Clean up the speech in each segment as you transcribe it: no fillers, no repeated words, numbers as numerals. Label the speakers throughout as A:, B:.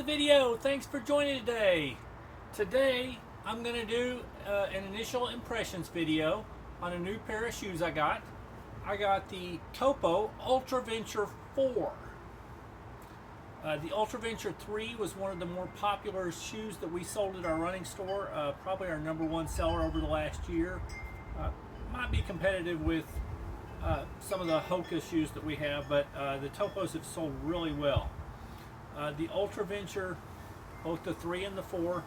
A: the video. Thanks for joining today. Today I'm going to do an initial impressions video on a new pair of shoes I got. I got the Topo Ultraventure 4. The Ultraventure 3 was one of the more popular shoes that we sold at our running store. Probably our #1 seller over the last year. Might be competitive with some of the Hoka shoes that we have, but the Topos have sold really well. The Ultraventure, both the 3 and the 4,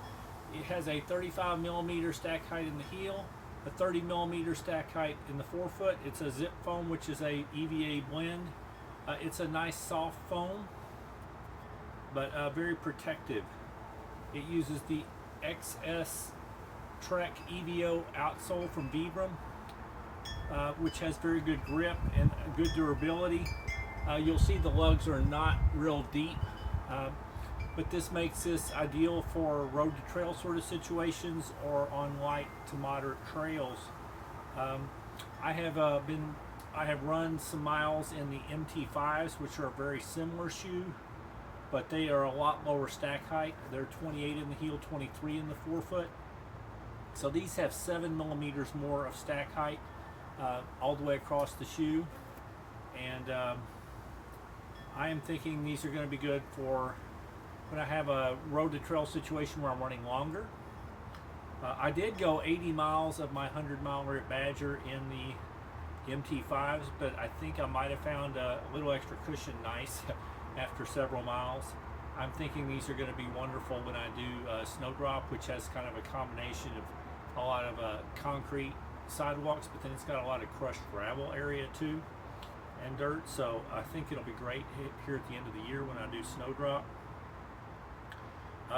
A: it has a 35mm stack height in the heel, a 30mm stack height in the forefoot. It's a zip foam, which is a EVA blend. It's a nice soft foam, but very protective. It uses the XS Trek EVO outsole from Vibram, which has very good grip and good durability. You'll see the lugs are not real deep, but this makes this ideal for road to trail sort of situations or on light to moderate trails. I have run some miles in the MT5s, which are a very similar shoe, but they are a lot lower stack height. They're 28 in the heel, 23 in the forefoot. So these have 7mm more of stack height all the way across the shoe, and I am thinking these are going to be good for when I have a road to trail situation where I'm running longer. I did go 80 miles of my 100-mile Red Badger in the MT5s, but I think I might have found a little extra cushion nice after several miles. I'm thinking these are going to be wonderful when I do snowdrop, which has kind of a combination of a lot of concrete sidewalks, but then it's got a lot of crushed gravel area too and dirt, so I think it'll be great here at the end of the year when I do snowdrop.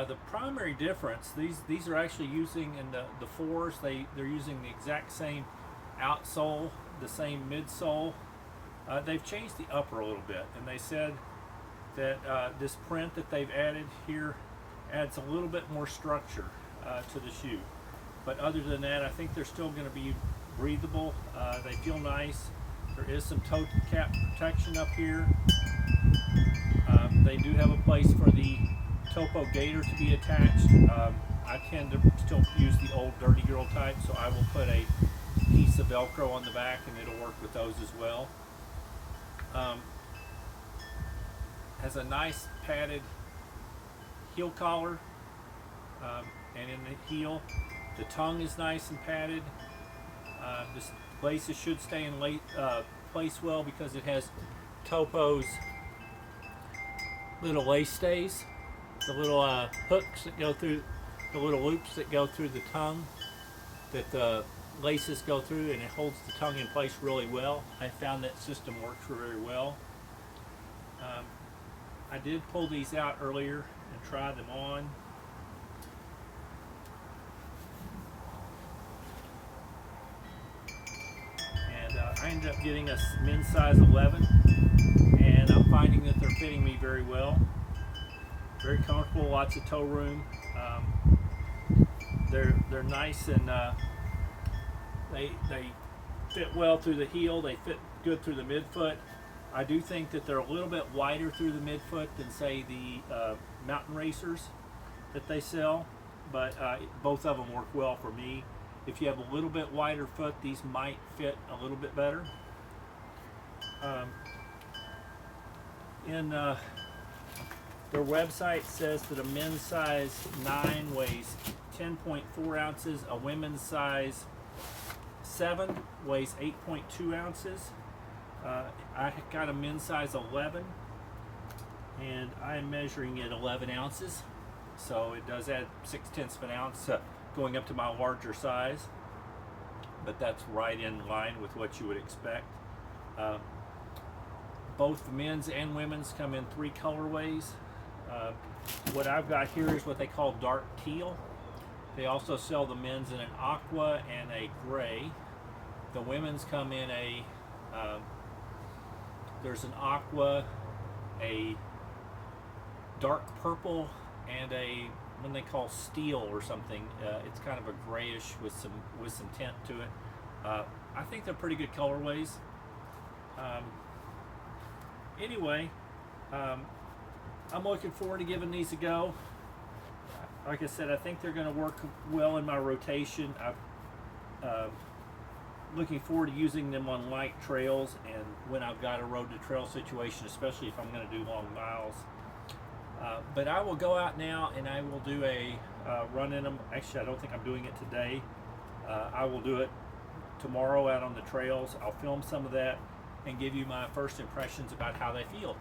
A: The primary difference, these are actually using in the 4s, they're using the exact same outsole, the same midsole. They've changed the upper a little bit, and they said that this print that they've added here adds a little bit more structure to the shoe. But other than that, I think they're still going to be breathable. They feel nice. There is some toe cap protection up here. They do have a place for the Topo gaiter to be attached. I tend to still use the old dirty girl type, so I will put a piece of Velcro on the back and it'll work with those as well. Has a nice padded heel collar, and in the heel the tongue is nice and padded. The laces should stay in place well because it has Topo's little lace stays, the little hooks that go through, the little loops that go through the tongue that the laces go through, and it holds the tongue in place really well. I found that system works very well. I did pull these out earlier and try them on. And I ended up getting a men's size 11, and I'm finding that they're fitting me very well. Very comfortable, lots of toe room. They're nice, and they fit well through the heel. They fit good through the midfoot. I do think that they're a little bit wider through the midfoot than, say, the mountain racers that they sell, but both of them work well for me. If you have a little bit wider foot, these might fit a little bit better. Their website says that a men's size 9 weighs 10.4 ounces, a women's size 7 weighs 8.2 ounces. I got a men's size 11, and I'm measuring at 11 ounces, so it does add 0.6 of an ounce going up to my larger size, but that's right in line with what you would expect. Both the men's and women's come in 3 colorways. What I've got here is what they call dark teal. They also sell the men's in an aqua and a gray. The women's come in a there's an aqua, a dark purple, and a one they call steel or something. It's kind of a grayish with some tint to it. I think they're pretty good colorways. Anyway, I'm looking forward to giving these a go. Like I said, I think they're going to work well in my rotation. I'm looking forward to using them on light trails and when I've got a road to trail situation, especially if I'm going to do long miles. But I will go out now and I will do a run in them. Actually, I don't think I'm doing it today. I will do it tomorrow out on the trails. I'll film some of that and give you my first impressions about how they feel.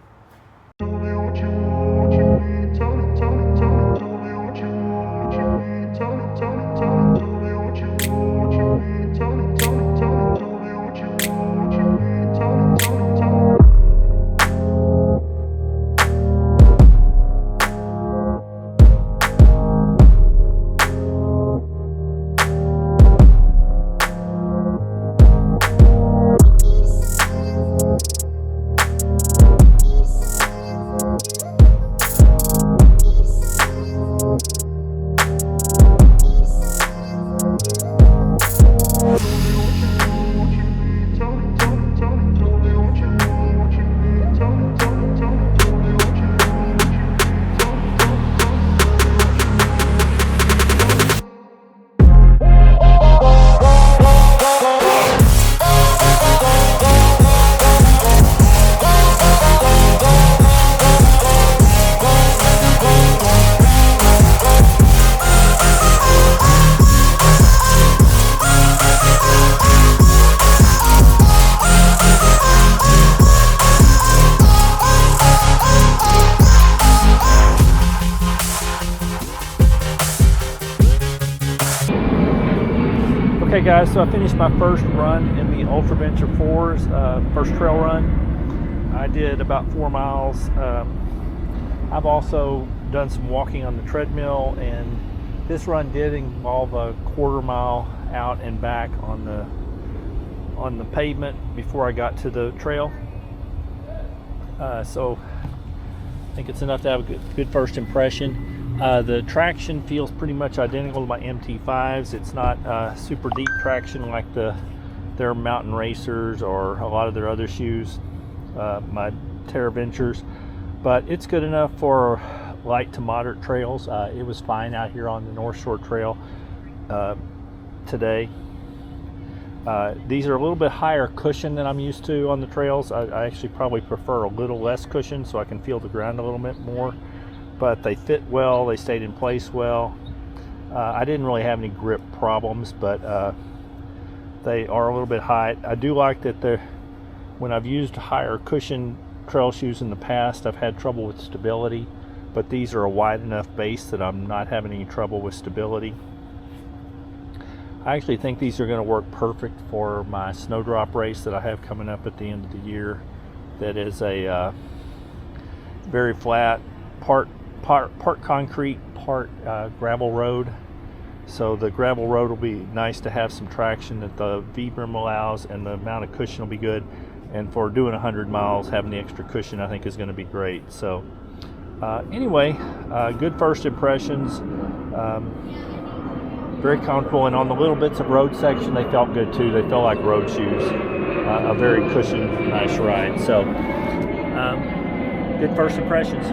A: Okay guys, so I finished my first run in the Ultraventure 4s, first trail run. I did about 4 miles. I've also done some walking on the treadmill, and this run did involve a 1/4 mile out and back on the pavement before I got to the trail. So I think it's enough to have a good first impression. The traction feels pretty much identical to my MT5s. It's not super deep traction like their Mountain Racers or a lot of their other shoes, my Topo Ultraventures, but it's good enough for light to moderate trails. It was fine out here on the North Shore Trail today. These are a little bit higher cushion than I'm used to on the trails. I actually probably prefer a little less cushion so I can feel the ground a little bit more. But they fit well, they stayed in place well. I didn't really have any grip problems, but they are a little bit high. I do like that when I've used higher cushion trail shoes in the past, I've had trouble with stability, but these are a wide enough base that I'm not having any trouble with stability. I actually think these are going to work perfect for my snowdrop race that I have coming up at the end of the year. That is a very flat, part concrete, part gravel road. So the gravel road will be nice to have some traction that the V-brim allows, and the amount of cushion will be good. And for doing 100 miles, having the extra cushion I think is going to be great. So anyway, good first impressions. Very comfortable, and on the little bits of road section they felt good too. They felt like road shoes. A very cushioned, nice ride. So good first impressions.